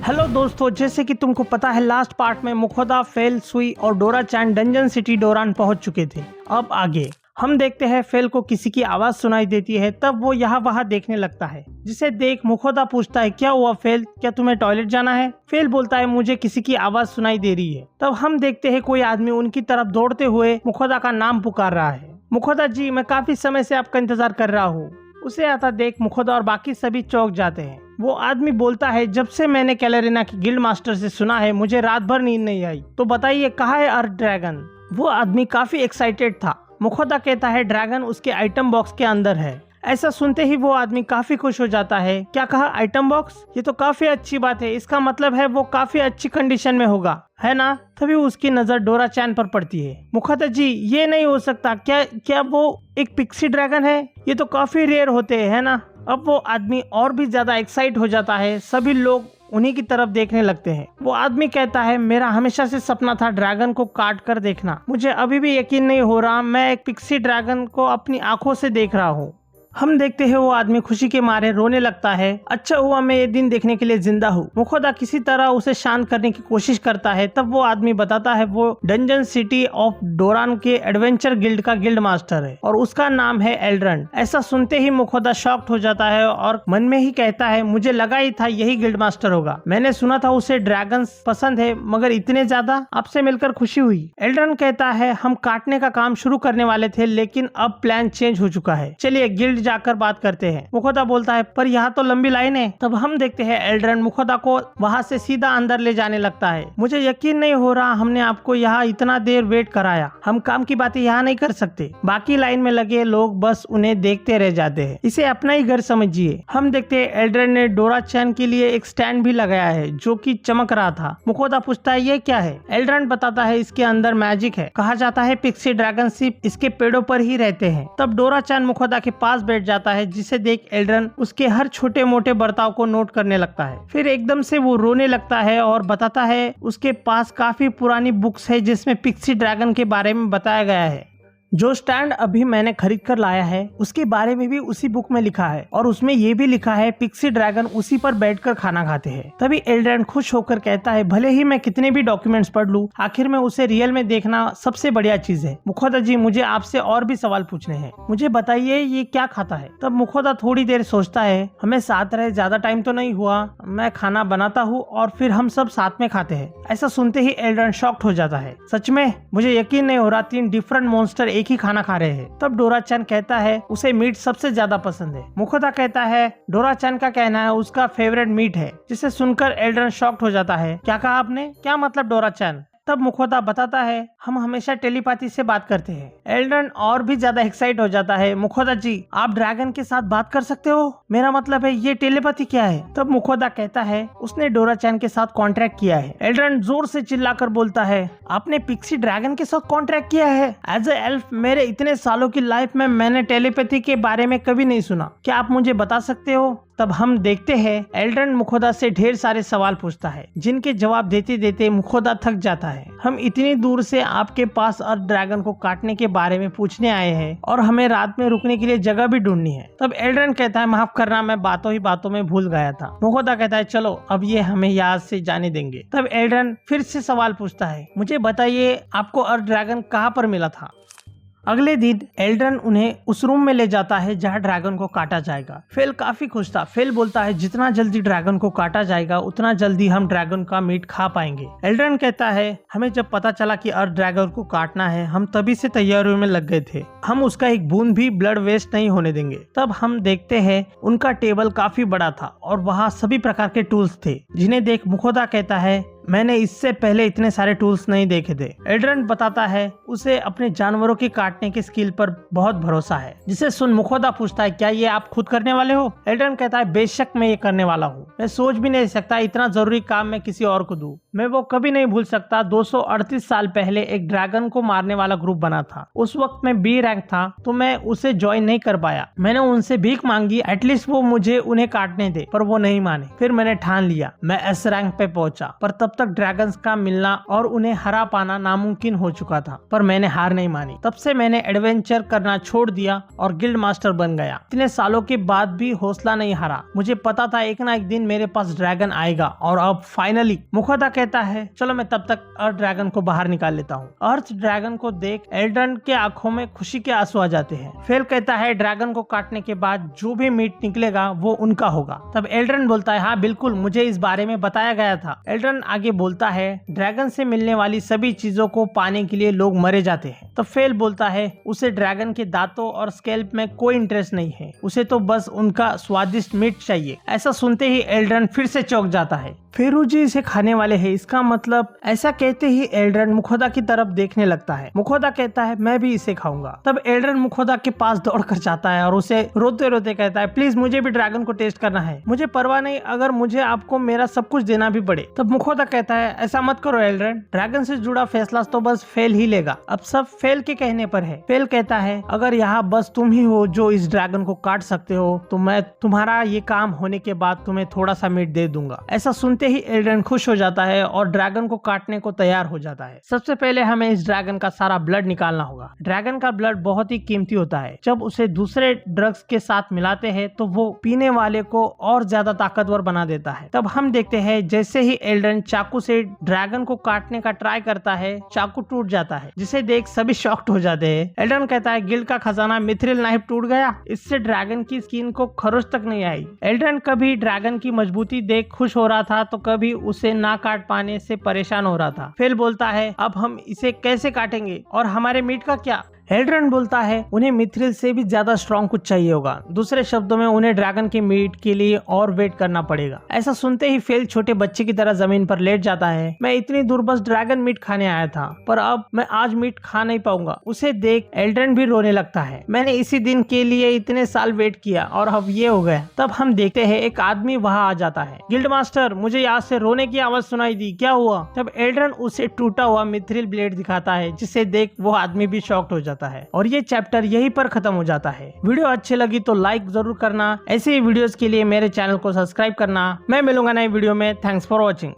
Hello दोस्तों, जैसे कि तुमको पता है लास्ट पार्ट में मुखोदा, फेल, सुई और डोरा चैन डंजन सिटी डोरान पहुंच चुके थे। अब आगे हम देखते हैं फेल को किसी की आवाज सुनाई देती है, तब वो यहाँ वहाँ देखने लगता है। जिसे देख मुखोदा पूछता है, क्या हुआ फेल, क्या तुम्हें टॉयलेट जाना है? फेल बोलता है, मुझे किसी की आवाज सुनाई दे रही है। तब हम देखते हैं कोई आदमी उनकी तरफ दौड़ते हुए मुखोदा का नाम पुकार रहा है। मुखोदा जी, मैं काफी समय से आपका इंतजार कर रहा हूँ। उसे आता देख मुखोदा और बाकी सभी चौंक जाते हैं। वो आदमी बोलता है, जब से मैंने कैलेरिना की गिल्ड मास्टर से सुना है मुझे रात भर नींद नहीं आई, तो बताइए कहाँ है अर्थ ड्रैगन? वो आदमी काफी एक्साइटेड था। मुखोदा कहता है ड्रैगन उसके आइटम बॉक्स के अंदर है। ऐसा सुनते ही वो आदमी काफी खुश हो जाता है। क्या कहा, आइटम बॉक्स? ये तो काफी अच्छी बात है, इसका मतलब है वो काफी अच्छी कंडीशन में होगा, है ना? तभी उसकी नजर डोरा चैन पर पड़ती है। मुखोदा जी, ये नहीं हो सकता, क्या वो एक पिक्सी ड्रैगन है? ये तो काफी रेयर होते हैं, है ना? अब वो आदमी और भी ज्यादा एक्साइट हो जाता है। सभी लोग उन्हीं की तरफ देखने लगते हैं। वो आदमी कहता है, मेरा हमेशा से सपना था ड्रैगन को काट कर देखना। मुझे अभी भी यकीन नहीं हो रहा, मैं एक पिक्सी ड्रैगन को अपनी आंखों से देख रहा हूँ। हम देखते हैं वो आदमी खुशी के मारे रोने लगता है। अच्छा हुआ मैं ये दिन देखने के लिए जिंदा हूँ। मुखोदा किसी तरह उसे शांत करने की कोशिश करता है। तब वो आदमी बताता है वो डंजन सिटी ऑफ डोरान के एडवेंचर गिल्ड का गिल्ड मास्टर है और उसका नाम है एल्ड्रन। ऐसा सुनते ही मुखोदा शॉक्ड हो जाता है और मन में ही कहता है, मुझे लगा ही था यही गिल्ड मास्टर होगा। मैंने सुना था उसे ड्रैगन पसंद है, मगर इतने ज्यादा? आपसे मिलकर खुशी हुई। एल्ड्रन कहता है, हम काटने का काम शुरू करने वाले थे, लेकिन अब प्लान चेंज हो चुका है। चलिए गिल्ड जाकर बात करते हैं। मुखोदा बोलता है, पर यहाँ तो लंबी लाइन है। तब हम देखते हैं एल्ड्रन मुखोदा को वहाँ से सीधा अंदर ले जाने लगता है। मुझे यकीन नहीं हो रहा हमने आपको यहाँ इतना देर वेट कराया। हम काम की बातें यहाँ नहीं कर सकते। बाकी लाइन में लगे लोग बस उन्हें देखते रह जाते हैं। इसे अपना ही घर समझिए। हम देखते हैं एल्ड्रन ने डोरा चैन के लिए एक स्टैंड भी लगाया है जो कि चमक रहा था। मुखोदा पूछता है, ये क्या है? एल्ड्रन बताता है, इसके अंदर मैजिक है। कहा जाता है पिक्सी ड्रैगन सिर्फ इसके पेड़ों पर ही रहते हैं। तब डोरा चैन मुखोदा के पास बैठ जाता है, जिसे देख एल्ड्रन उसके हर छोटे मोटे बर्ताव को नोट करने लगता है। फिर एकदम से वो रोने लगता है और बताता है उसके पास काफी पुरानी बुक्स है जिसमें पिक्सी ड्रैगन के बारे में बताया गया है। जो स्टैंड अभी मैंने खरीद कर लाया है उसके बारे में भी उसी बुक में लिखा है और उसमें ये भी लिखा है पिक्सी ड्रैगन उसी पर बैठकर खाना खाते हैं। तभी एल्ड्रन खुश होकर कहता है, भले ही मैं कितने भी डॉक्यूमेंट्स पढ़ लूं, आखिर में उसे रियल में देखना सबसे बढ़िया चीज है। मुखोदा जी, मुझे आपसे और भी सवाल पूछने हैं। मुझे बताइए ये क्या खाता है? तब मुखोदा थोड़ी देर सोचता है, हमें साथ रहे ज्यादा टाइम तो नहीं हुआ, मैं खाना बनाता हूँ और फिर हम सब साथ में खाते हैं। ऐसा सुनते ही एल्ड्रन शॉक्ड हो जाता है। सच में? मुझे यकीन नहीं हो रहा 3 डिफरेंट मॉन्स्टर एक ही खाना खा रहे हैं। तब डोरा चैन कहता है उसे मीट सबसे ज्यादा पसंद है। मुखोदा कहता है डोरा चैन का कहना है उसका फेवरेट मीट है। जिसे सुनकर एल्ड्रन शॉक्ड हो जाता है। क्या कहा आपने? क्या मतलब डोरा चैन? तब मुखोदा बताता है, हम हमेशा टेलीपैथी से बात करते हैं। एल्ड्रन और भी ज्यादा एक्साइट हो जाता है। मुखोदा जी, आप ड्रैगन के साथ बात कर सकते हो? मेरा मतलब है ये टेलीपैथी क्या है? तब मुखोदा कहता है उसने डोरा चैन के साथ कॉन्ट्रैक्ट किया है। एल्ड्रन जोर से चिल्लाकर बोलता है, आपने पिक्सी ड्रैगन के साथ कॉन्ट्रैक्ट किया है? एज ए एल्फ मेरे इतने सालों की लाइफ में मैंने टेलीपैथी के बारे में कभी नहीं सुना। क्या आप मुझे बता सकते हो? तब हम देखते हैं एल्ड्रन मुखोदा से ढेर सारे सवाल पूछता है जिनके जवाब देते देते मुखोदा थक जाता है। हम इतनी दूर से आपके पास अर्थ ड्रैगन को काटने के बारे में पूछने आए हैं और हमें रात में रुकने के लिए जगह भी ढूंढनी है। तब एल्ड्रन कहता है, माफ करना, मैं बातों ही बातों में भूल गया था। मुखोदा कहता है, चलो अब ये हमें याद से जाने देंगे। तब एल्ड्रन फिर से सवाल पूछता है, मुझे बताइए आपको अर्थ ड्रैगन कहाँ पर मिला था? अगले दिन एल्ड्रन उन्हें उस रूम में ले जाता है जहां ड्रैगन को काटा जाएगा। फेल काफी खुश था। फेल बोलता है, जितना जल्दी ड्रैगन को काटा जाएगा उतना जल्दी हम ड्रैगन का मीट खा पाएंगे। एल्ड्रन कहता है, हमें जब पता चला कि अर्थ ड्रैगन को काटना है हम तभी से तैयारियों में लग गए थे। हम उसका एक बूंद भी ब्लड वेस्ट नहीं होने देंगे। तब हम देखते हैं उनका टेबल काफी बड़ा था और वहाँ सभी प्रकार के टूल्स थे जिन्हें देख मुखोदा कहता है, मैंने इससे पहले इतने सारे टूल्स नहीं देखे थे। एल्ड्रन बताता है उसे अपने जानवरों के काटने के स्किल पर बहुत भरोसा है। जिसे सुन मुखोदा पूछता है, क्या ये आप खुद करने वाले हो? एल्ड्रन कहता है, बेशक मैं ये करने वाला हूँ। मैं सोच भी नहीं सकता इतना जरूरी काम मैं किसी और को दूं। मैं वो कभी नहीं भूल सकता 238 साल पहले एक ड्रैगन को मारने वाला ग्रुप बना था। उस वक्त मैं बी रैंक था तो मैं उसे ज्वाइन नहीं कर पाया। मैंने उनसे भीख मांगी एटलीस्ट वो मुझे उन्हें काटने दे, पर वो नहीं माने। फिर मैंने ठान लिया मैं एस रैंक पे पहुंचा, पर तब तब तक ड्रैगन्स का मिलना और उन्हें हरा पाना नामुमकिन हो चुका था, पर मैंने हार नहीं मानी। तब से मैंने एडवेंचर करना छोड़ दिया और गिल्ड मास्टर बन गया। इतने सालों के बाद भी हौसला नहीं हारा। मुझे पता था एक ना एक दिन मेरे पास ड्रैगन आएगा और अब फाइनली मुखोदा कहता है चलो मैं तब तक अर्थ ड्रैगन को बाहर निकाल लेता हूँ। अर्थ ड्रैगन को देख एल्ड्रन के आंखों में खुशी के आंसू आ जाते हैं। फेल कहता है ड्रैगन को काटने के बाद जो भी मीट निकलेगा वो उनका होगा। तब एल्ड्रन बोलता है हाँ बिल्कुल, मुझे इस बारे में बताया गया था। एल्ड्रन आगे बोलता है ड्रैगन से मिलने वाली सभी चीजों को पाने के लिए लोग मरे जाते हैं। तब फेल बोलता है उसे ड्रैगन के दांतों और स्कैल्प में कोई इंटरेस्ट नहीं है, उसे तो बस उनका स्वादिष्ट मीट चाहिए। ऐसा सुनते ही एल्ड्रन फिर से चौंक जाता है। फेरुजी इसे खाने वाले हैं, इसका मतलब? ऐसा कहते ही एल्ड्रन मुखोदा की तरफ देखने लगता है। मुखोदा कहता है मैं भी इसे खाऊंगा। तब एल्ड्रन मुखोदा के पास दौड़कर जाता है और उसे रोते रोते कहता है प्लीज मुझे भी ड्रैगन को टेस्ट करना है, मुझे परवाह नहीं अगर मुझे आपको मेरा सब कुछ देना भी पड़े। तब मुखोदा कहता है ऐसा मत करो एल्ड्रन, ड्रैगन से जुड़ा फैसला तो बस फेल ही लेगा, अब सब फेल के कहने पर है। फेल कहता है अगर यहाँ बस तुम ही हो जो इस ड्रैगन को काट सकते हो तो मैं तुम्हारा ये काम होने के बाद तुम्हें थोड़ा सा मीट दे दूंगा। ऐसा सुनते ही एल्ड्रन खुश हो जाता है और ड्रैगन को काटने को तैयार हो जाता है। सबसे पहले हमें इस ड्रैगन का सारा ब्लड निकालना होगा। ड्रैगन का ब्लड बहुत ही कीमती होता है, जब उसे दूसरे ड्रग्स के साथ मिलाते हैं तो वो पीने वाले को और ज्यादा ताकतवर बना देता है। तब हम देखते हैं जैसे ही एल्ड्रन चाकू से ड्रैगन को काटने का ट्राई करता है, चाकू टूट जाता है, जिसे देख सभी शॉक्ड हो जाते हैं। एल्ड्रन कहता है गिल्ड का खजाना मिथ्रिल नाइफ टूट गया, इससे ड्रैगन की स्किन को खरोच तक नहीं आई। एल्ड्रन कभी ड्रैगन की मजबूती देख खुश हो रहा था तो कभी उसे ना काट पाने से परेशान हो रहा था। फेल बोलता है अब हम इसे कैसे काटेंगे और हमारे मीट का क्या? एल्ड्रन बोलता है उन्हें मिथ्रिल से भी ज्यादा स्ट्रॉन्ग कुछ चाहिए होगा, दूसरे शब्दों में उन्हें ड्रैगन के मीट के लिए और वेट करना पड़ेगा। ऐसा सुनते ही फेल छोटे बच्चे की तरह जमीन पर लेट जाता है। मैं इतनी दूर बस ड्रैगन मीट खाने आया था, पर अब मैं आज मीट खा नहीं पाऊंगा। उसे देख एल्ड्रन भी रोने लगता है। मैंने इसी दिन के लिए इतने साल वेट किया और अब ये हो गया। तब हम देखते हैं एक आदमी वहाँ आ जाता है। गिल्ड मास्टर, मुझे यहाँ से रोने की आवाज सुनाई दी, क्या हुआ? तब एल्ड्रन उसे टूटा हुआ मिथ्रिल ब्लेड दिखाता है, जिसे देख वो आदमी भी शॉक्ड हो जाता है और ये चैप्टर यहीं पर खत्म हो जाता है। वीडियो अच्छी लगी तो लाइक जरूर करना, ऐसे ही वीडियोस के लिए मेरे चैनल को सब्सक्राइब करना। मैं मिलूंगा नई वीडियो में। Thanks for watching.